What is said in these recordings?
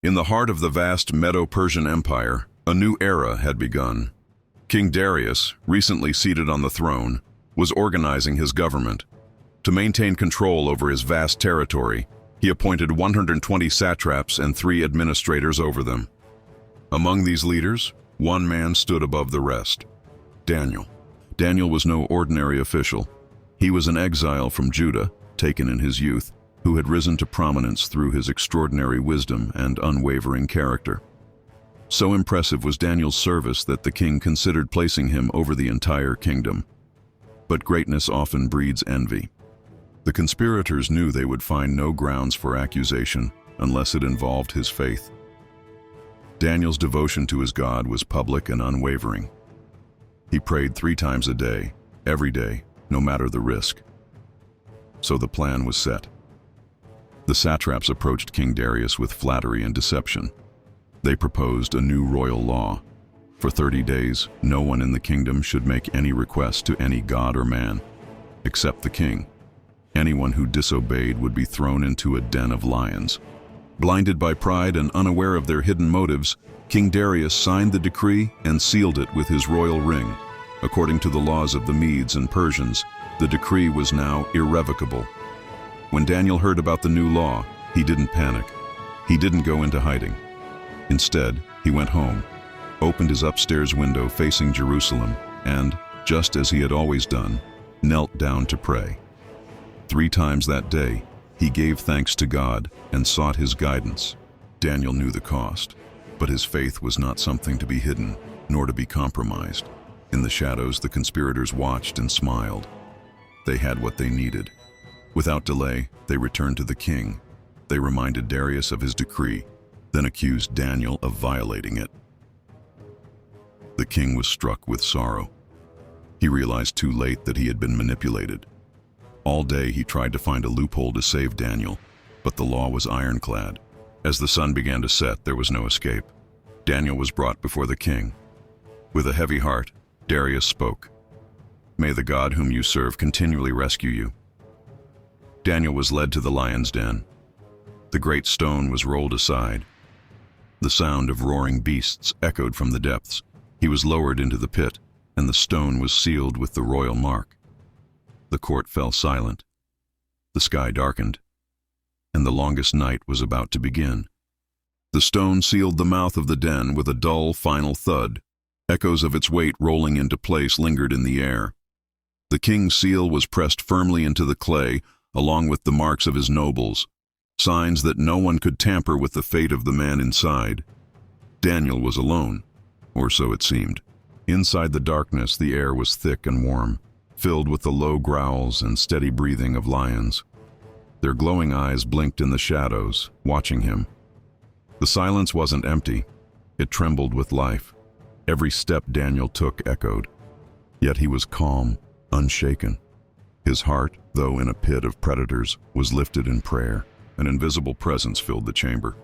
In the heart of the vast Medo-Persian Empire, a new era had begun. King Darius, recently seated on the throne, was organizing his government. To maintain control over his vast territory, he appointed 120 satraps and 3 administrators over them. Among these leaders, one man stood above the rest: Daniel. Daniel was no ordinary official. He was an exile from Judah, taken in his youth, who had risen to prominence through his extraordinary wisdom and unwavering character. So impressive was Daniel's service that the king considered placing him over the entire kingdom. But greatness often breeds envy. The conspirators knew they would find no grounds for accusation unless it involved his faith. Daniel's devotion to his God was public and unwavering. He prayed 3 times a day, every day, no matter the risk. So the plan was set. The satraps approached King Darius with flattery and deception. They proposed a new royal law. For 30 days, no one in the kingdom should make any request to any god or man, except the king. Anyone who disobeyed would be thrown into a den of lions. Blinded by pride and unaware of their hidden motives, King Darius signed the decree and sealed it with his royal ring. According to the laws of the Medes and Persians, the decree was now irrevocable. When Daniel heard about the new law, he didn't panic. He didn't go into hiding. Instead, he went home, opened his upstairs window facing Jerusalem, and, just as he had always done, knelt down to pray. 3 times that day, he gave thanks to God and sought his guidance. Daniel knew the cost, but his faith was not something to be hidden, nor to be compromised. In the shadows, the conspirators watched and smiled. They had what they needed. Without delay, they returned to the king. They reminded Darius of his decree, then accused Daniel of violating it. The king was struck with sorrow. He realized too late that he had been manipulated. All day he tried to find a loophole to save Daniel, but the law was ironclad. As the sun began to set, there was no escape. Daniel was brought before the king. With a heavy heart, Darius spoke. "May the God whom you serve continually rescue you." Daniel was led to the lion's den. The great stone was rolled aside. The sound of roaring beasts echoed from the depths. He was lowered into the pit, and the stone was sealed with the royal mark. The court fell silent. The sky darkened, and the longest night was about to begin. The stone sealed the mouth of the den with a dull, final thud. Echoes of its weight rolling into place lingered in the air. The king's seal was pressed firmly into the clay, along with the marks of his nobles, signs that no one could tamper with the fate of the man inside. Daniel was alone, or so it seemed. Inside the darkness, the air was thick and warm, filled with the low growls and steady breathing of lions. Their glowing eyes blinked in the shadows, watching him. The silence wasn't empty. It trembled with life. Every step Daniel took echoed. Yet he was calm, unshaken. His heart, though in a pit of predators, was lifted in prayer. An invisible presence filled the chamber.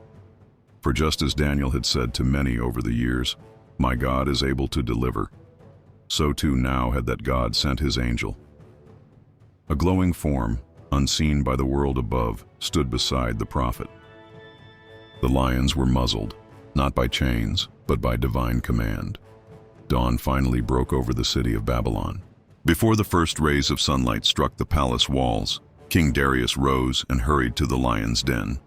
For just as Daniel had said to many over the years, "My God is able to deliver," so too now had that God sent his angel. A glowing form, unseen by the world above, stood beside the prophet. The lions were muzzled, not by chains, but by divine command. Dawn finally broke over the city of Babylon. Before the first rays of sunlight struck the palace walls, King Darius rose and hurried to the lion's den.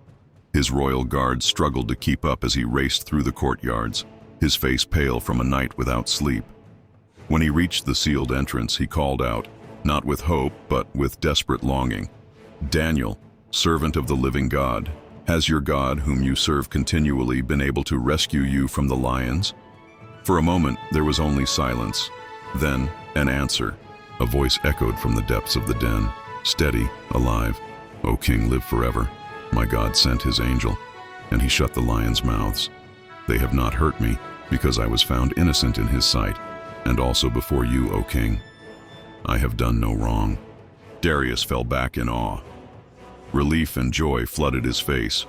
His royal guards struggled to keep up as he raced through the courtyards, his face pale from a night without sleep. When he reached the sealed entrance, he called out, not with hope, but with desperate longing, "Daniel, servant of the living God, has your God, whom you serve continually, been able to rescue you from the lions?" For a moment, there was only silence. Then, an answer. A voice echoed from the depths of the den, steady, alive. "O king, live forever. My God sent his angel, and he shut the lions' mouths. They have not hurt me, because I was found innocent in his sight, and also before you, O king. I have done no wrong." Darius fell back in awe. Relief and joy flooded his face.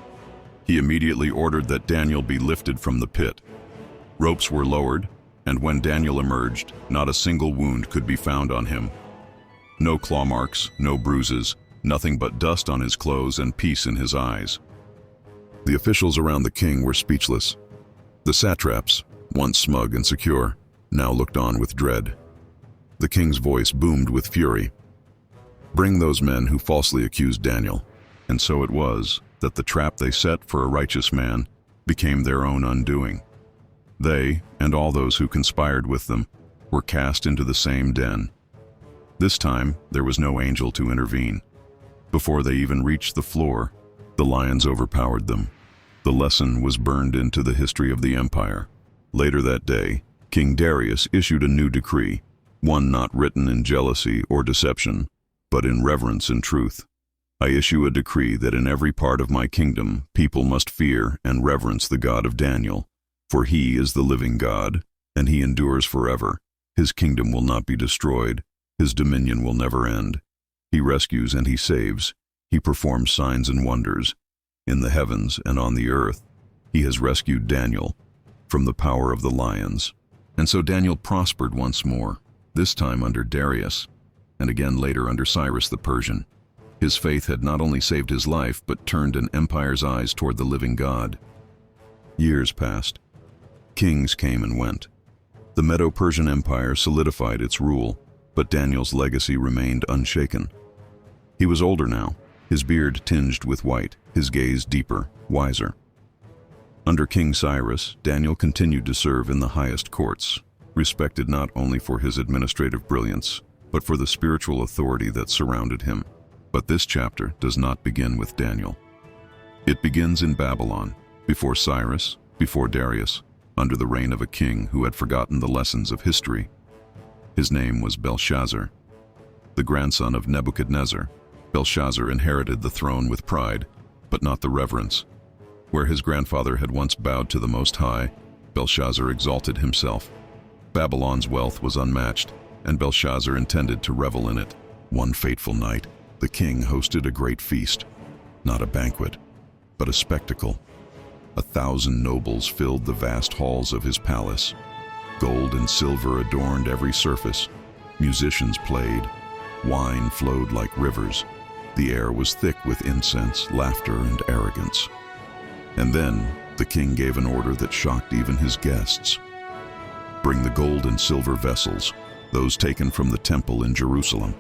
He immediately ordered that Daniel be lifted from the pit. Ropes were lowered, and when Daniel emerged, not a single wound could be found on him. No claw marks, no bruises, nothing but dust on his clothes and peace in his eyes. The officials around the king were speechless. The satraps, once smug and secure, now looked on with dread. The king's voice boomed with fury. "Bring those men who falsely accused Daniel." And so it was that the trap they set for a righteous man became their own undoing. They, and all those who conspired with them, were cast into the same den. This time, there was no angel to intervene. Before they even reached the floor, the lions overpowered them. The lesson was burned into the history of the empire. Later that day, King Darius issued a new decree, one not written in jealousy or deception, but in reverence and truth. I issue a decree that in every part of my kingdom people must fear and reverence the God of Daniel, for he is the living God, and he endures forever. His kingdom will not be destroyed, his dominion will never end. He rescues and he saves, he performs signs and wonders. In the heavens and on the earth, he has rescued Daniel from the power of the lions. And so Daniel prospered once more, this time under Darius, and again later under Cyrus the Persian. His faith had not only saved his life, but turned an empire's eyes toward the living God. Years passed. Kings came and went. The Medo-Persian Empire solidified its rule, but Daniel's legacy remained unshaken. He was older now, his beard tinged with white, his gaze deeper, wiser. Under King Cyrus, Daniel continued to serve in the highest courts, respected not only for his administrative brilliance, but for the spiritual authority that surrounded him. But this chapter does not begin with Daniel. It begins in Babylon, before Cyrus, before Darius, under the reign of a king who had forgotten the lessons of history. His name was Belshazzar. The grandson of Nebuchadnezzar, Belshazzar inherited the throne with pride, but not the reverence. Where his grandfather had once bowed to the Most High, Belshazzar exalted himself. Babylon's wealth was unmatched, and Belshazzar intended to revel in it. One fateful night, the king hosted a great feast, not a banquet, but a spectacle. 1,000 nobles filled the vast halls of his palace. Gold and silver adorned every surface. Musicians played. Wine flowed like rivers. The air was thick with incense, laughter, and arrogance. And then the king gave an order that shocked even his guests. "Bring the gold and silver vessels, those taken from the temple in Jerusalem,"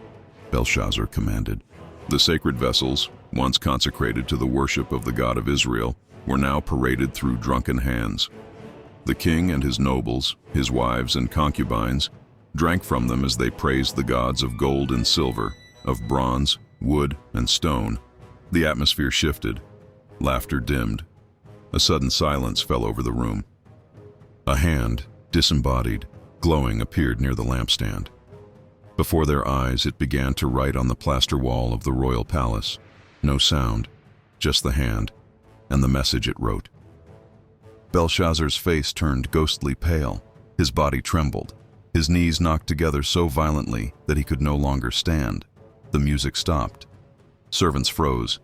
Belshazzar commanded. The sacred vessels, once consecrated to the worship of the God of Israel, were now paraded through drunken hands. The king and his nobles, his wives and concubines, drank from them as they praised the gods of gold and silver, of bronze, wood, and stone. The atmosphere shifted. Laughter dimmed. A sudden silence fell over the room. A hand, disembodied, glowing, appeared near the lampstand. Before their eyes, it began to write on the plaster wall of the royal palace. No sound, just the hand, and the message it wrote. Belshazzar's face turned ghostly pale. His body trembled. His knees knocked together so violently that he could no longer stand. The music stopped. Servants froze.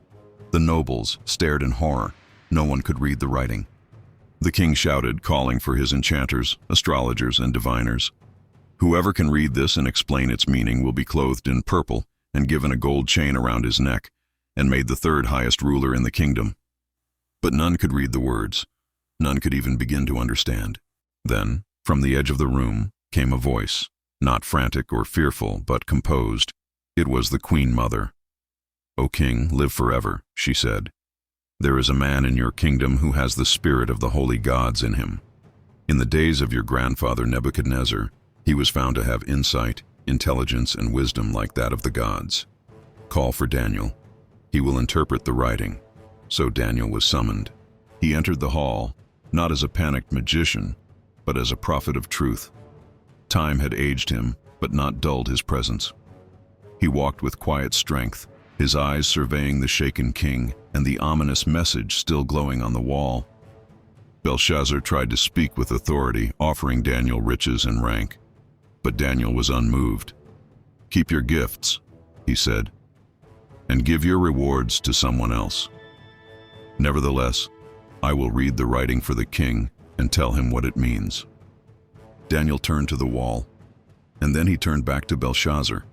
The nobles stared in horror. No one could read the writing. The king shouted, calling for his enchanters, astrologers, and diviners. "Whoever can read this and explain its meaning will be clothed in purple and given a gold chain around his neck, and made the third highest ruler in the kingdom." But none could read the words. None could even begin to understand. Then, from the edge of the room, came a voice, not frantic or fearful, but composed. It was the Queen Mother. "O king, live forever," she said. "There is a man in your kingdom who has the spirit of the holy gods in him. In the days of your grandfather Nebuchadnezzar, he was found to have insight, intelligence, and wisdom like that of the gods. Call for Daniel. He will interpret the writing." So Daniel was summoned. He entered the hall, not as a panicked magician, but as a prophet of truth. Time had aged him, but not dulled his presence. He walked with quiet strength, his eyes surveying the shaken king and the ominous message still glowing on the wall. Belshazzar tried to speak with authority, offering Daniel riches and rank. But Daniel was unmoved. "Keep your gifts," he said, "and give your rewards to someone else. Nevertheless, I will read the writing for the king and tell him what it means." Daniel turned to the wall, and then he turned back to Belshazzar,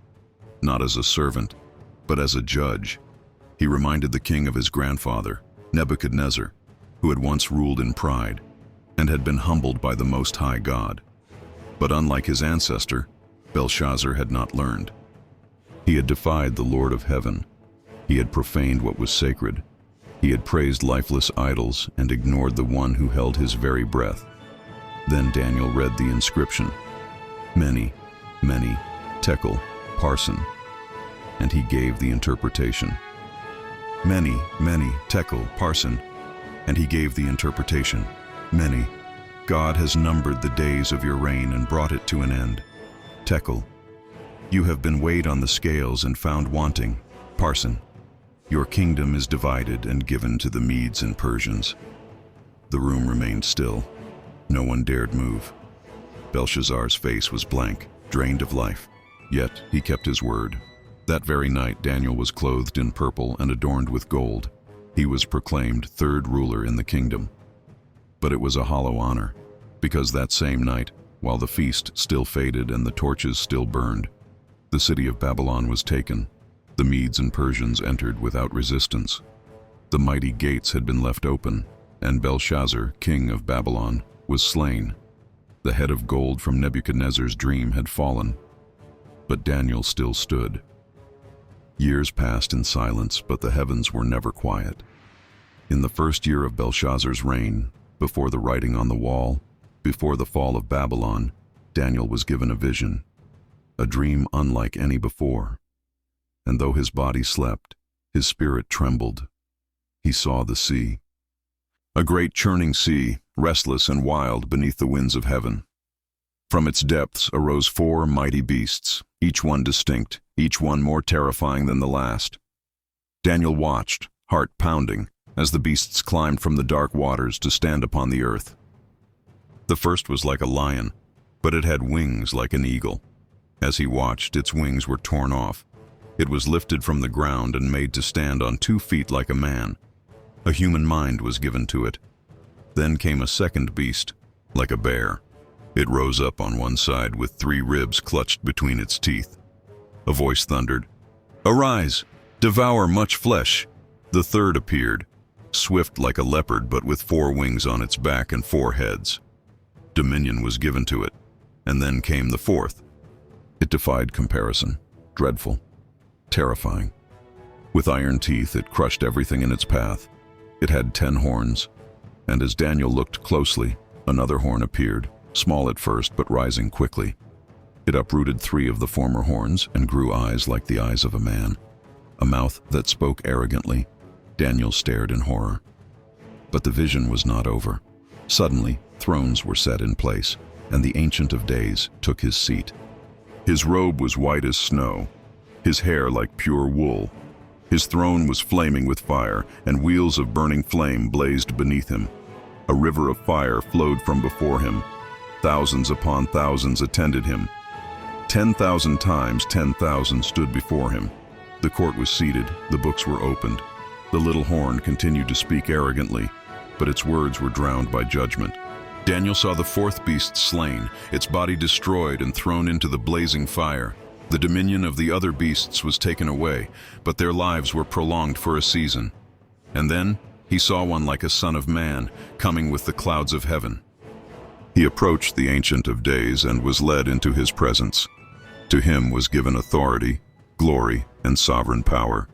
not as a servant, but as a judge. He reminded the king of his grandfather, Nebuchadnezzar, who had once ruled in pride and had been humbled by the Most High God. But unlike his ancestor, Belshazzar had not learned. He had defied the Lord of heaven. He had profaned what was sacred. He had praised lifeless idols and ignored the one who held his very breath. Then Daniel read the inscription, Many, many, tekel, parson, and he gave the interpretation. Many, many, tekel, parson, and he gave the interpretation. Many. God has numbered the days of your reign and brought it to an end. Tekel. You have been weighed on the scales and found wanting. Parson. Your kingdom is divided and given to the Medes and Persians. The room remained still. No one dared move. Belshazzar's face was blank, drained of life. Yet he kept his word. That very night Daniel was clothed in purple and adorned with gold. He was proclaimed third ruler in the kingdom. But it was a hollow honor, because that same night, while the feast still faded and the torches still burned, the city of Babylon was taken. The Medes and Persians entered without resistance. The mighty gates had been left open, and Belshazzar, king of Babylon, was slain. The head of gold from Nebuchadnezzar's dream had fallen, but Daniel still stood. Years passed in silence, but the heavens were never quiet. In the first year of Belshazzar's reign, before the writing on the wall, before the fall of Babylon, Daniel was given a vision, a dream unlike any before. And though his body slept, his spirit trembled. He saw the sea, a great churning sea, restless and wild beneath the winds of heaven. From its depths arose 4 mighty beasts, each one distinct, each one more terrifying than the last. Daniel watched, heart pounding, as the beasts climbed from the dark waters to stand upon the earth. The first was like a lion, but it had wings like an eagle. As he watched, its wings were torn off. It was lifted from the ground and made to stand on 2 feet like a man. A human mind was given to it. Then came a second beast, like a bear. It rose up on one side with 3 ribs clutched between its teeth. A voice thundered, "Arise, devour much flesh." The third appeared, swift like a leopard but with 4 wings on its back and 4 heads. Dominion was given to it, and then came the fourth. It defied comparison, dreadful, terrifying. With iron teeth, it crushed everything in its path. It had 10 horns, and as Daniel looked closely, another horn appeared, small at first but rising quickly. It uprooted 3 of the former horns and grew eyes like the eyes of a man, a mouth that spoke arrogantly. Daniel stared in horror. But the vision was not over. Suddenly, thrones were set in place, and the Ancient of Days took his seat. His robe was white as snow, his hair like pure wool. His throne was flaming with fire, and wheels of burning flame blazed beneath him. A river of fire flowed from before him. Thousands upon thousands attended him. 10,000 times 10,000 stood before him. The court was seated, the books were opened. The little horn continued to speak arrogantly, but its words were drowned by judgment. Daniel saw the fourth beast slain, its body destroyed and thrown into the blazing fire. The dominion of the other beasts was taken away, but their lives were prolonged for a season. And then he saw one like a son of man, coming with the clouds of heaven. He approached the Ancient of Days and was led into his presence. To him was given authority, glory, and sovereign power.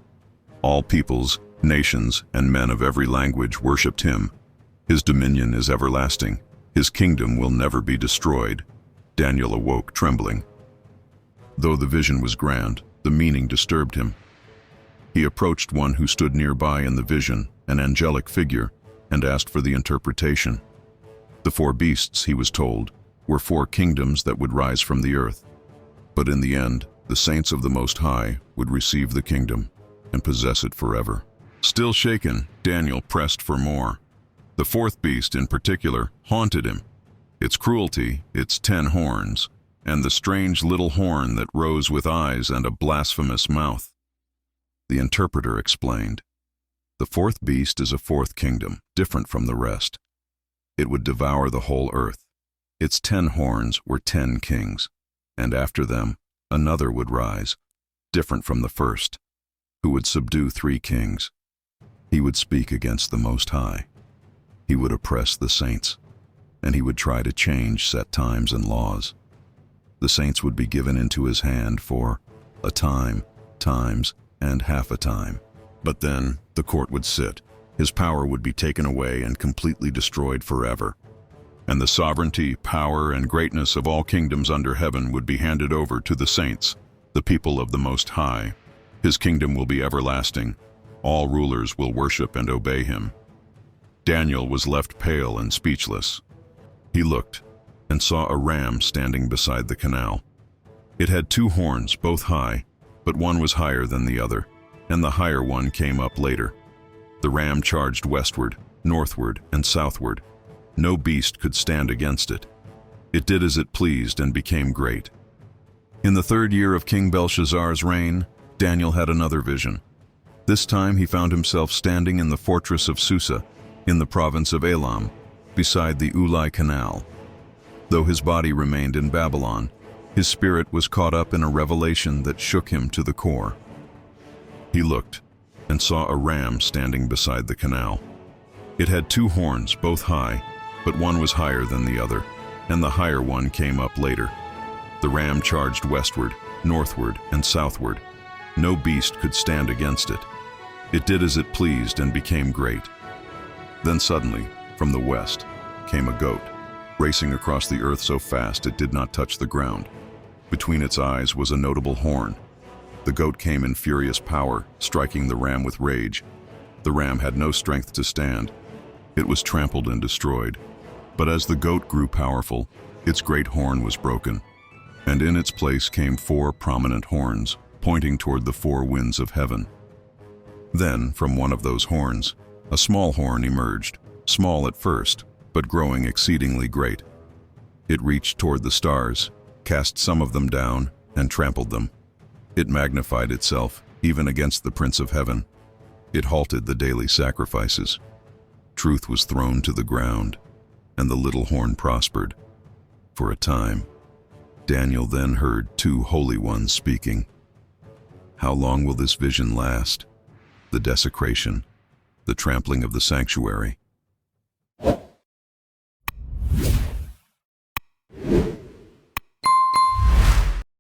All peoples, nations, and men of every language worshipped him. His dominion is everlasting. His kingdom will never be destroyed. Daniel awoke trembling. Though the vision was grand, the meaning disturbed him. He approached one who stood nearby in the vision, an angelic figure, and asked for the interpretation. The 4 beasts, he was told, were 4 kingdoms that would rise from the earth. But in the end, the saints of the Most High would receive the kingdom and possess it forever. Still shaken, Daniel pressed for more. The 4th beast in particular haunted him. Its cruelty, its 10 horns, and the strange little horn that rose with eyes and a blasphemous mouth. The interpreter explained, "The 4th beast is a 4th kingdom, different from the rest. It would devour the whole earth. Its 10 horns were 10 kings, and after them another would rise, different from the first, who would subdue 3 kings. He would speak against the Most High. He would oppress the saints, and he would try to change set times and laws. The saints would be given into his hand for a time, times, and half a time. But then the court would sit. His power would be taken away and completely destroyed forever. And the sovereignty, power, and greatness of all kingdoms under heaven would be handed over to the saints, the people of the Most High. His kingdom will be everlasting. All rulers will worship and obey him. Daniel was left pale and speechless. He looked and saw a ram standing beside the canal. It had 2 horns, both high, but one was higher than the other, and the higher one came up later. The ram charged westward, northward, and southward. No beast could stand against it. It did as it pleased and became great. In the 3rd year of King Belshazzar's reign, Daniel had another vision. This time he found himself standing in the fortress of Susa, in the province of Elam, beside the Ulai Canal. Though his body remained in Babylon, his spirit was caught up in a revelation that shook him to the core. He looked and saw a ram standing beside the canal. It had 2 horns, both high, but one was higher than the other, and the higher one came up later. The ram charged westward, northward, and southward. No beast could stand against it. It did as it pleased and became great. Then suddenly, from the west, came a goat, racing across the earth so fast it did not touch the ground. Between its eyes was a notable horn. The goat came in furious power, striking the ram with rage. The ram had no strength to stand. It was trampled and destroyed. But as the goat grew powerful, its great horn was broken, and in its place came 4 prominent horns, pointing toward the 4 winds of heaven. Then, from one of those horns, a small horn emerged, small at first, but growing exceedingly great. It reached toward the stars, cast some of them down, and trampled them. It magnified itself, even against the Prince of Heaven. It halted the daily sacrifices. Truth was thrown to the ground, and the little horn prospered. For a time, Daniel then heard 2 holy ones speaking. How long will this vision last? The desecration, the trampling of the sanctuary,